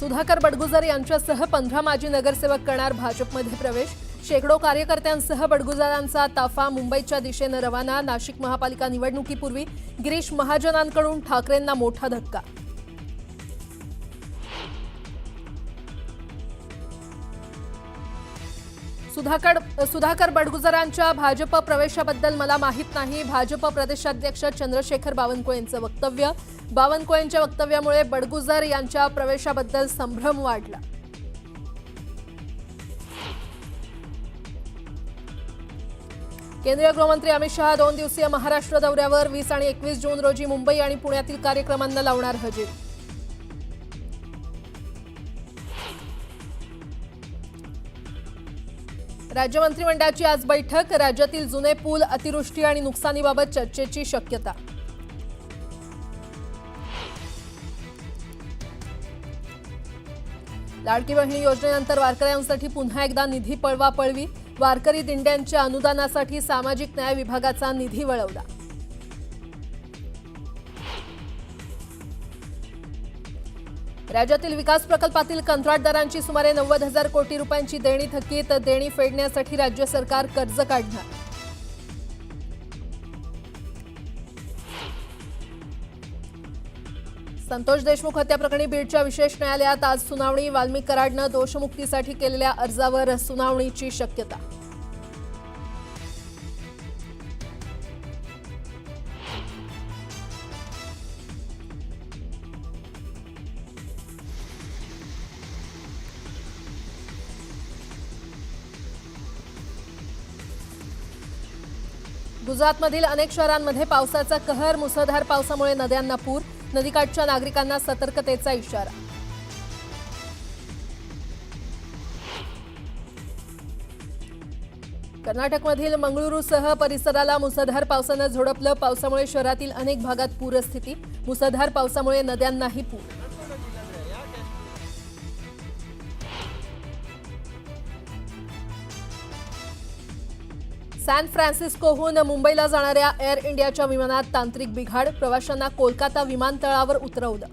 सुधाकर बडगुजर यांच्यासह 15 माजी नगरसेवक करणार भाजपमध्ये प्रवेश। शेकडो कार्यकर्त्यांसह बडगुजरांचा ताफा मुंबईच्या दिशेने रवाना। नाशिक महापालिका निवडणुकीपूर्वी गिरीश महाजनांकडून ठाकरेंना मोठा धक्का। सुधाकर बडगुजरांच्या भाजप प्रवेशाबद्दल मला माहित नाही। भाजप प्रदेशाध्यक्ष चंद्रशेखर बावनकुळेंचं वक्तव्य। बावनकुळेंच्या वक्तव्यामुळे बडगुजर यांच्या प्रवेशाबद्दल संभ्रम वाढला। केंद्रीय गृहमंत्री अमित शहा 2 दिवसीय महाराष्ट्र दौऱ्यावर 20 आणि 21 जून रोजी मुंबई आणि पुण्यातील कार्यक्रमांना लावणार हजेरी। राज्य मंत्रिमंडळाची आज बैठक। राज्यातील जुने पूल, अतिवृष्टी आणि नुकसानीबाबत चर्चेची शक्यता। लाडकी बहीण योजनेनंतर वारकऱ्यांसाठी पुन्हा एकदा निधी पळवापळवी। वारकरी दिंड्यांच्या अनुदानासाठी सामाजिक न्याय विभागाचा निधी वळवला। राज्यातील विकास प्रकल्पातील कंत्राटदारांची सुमारे 90,000 कोटी रुपयांची देणी थकीत। देणी फेडण्यासाठी राज्य सरकार कर्ज काढणार। संतोष देशमुख हत्या प्रकरणी बीडच्या विशेष न्यायालयात आज सुनावणी। वाल्मिक कराडनं दोषमुक्तीसाठी केलेल्या अर्जावर सुनावणीची शक्यता। गुजरातमधील अनेक शहरांमध्ये पावसाचा कहर। मुसळधार पावसामुळे नद्यांना पूर। नदीकाठच्या नागरिकांना सतर्कतेचा इशारा। कर्नाटकमधील मंगळुरूसह परिसराला मुसळधार पावसानं झोडपलं। पावसामुळे शहरातील अनेक भागात पूरस्थिती। मुसळधार पावसामुळे नद्यांनाही पूर। सॅन फ्रान्सिस्कोहून मुंबईला जाणाऱ्या एअर इंडियाच्या विमानात तांत्रिक बिघाड। प्रवाशांना कोलकाता विमानतळावर उतरवलं।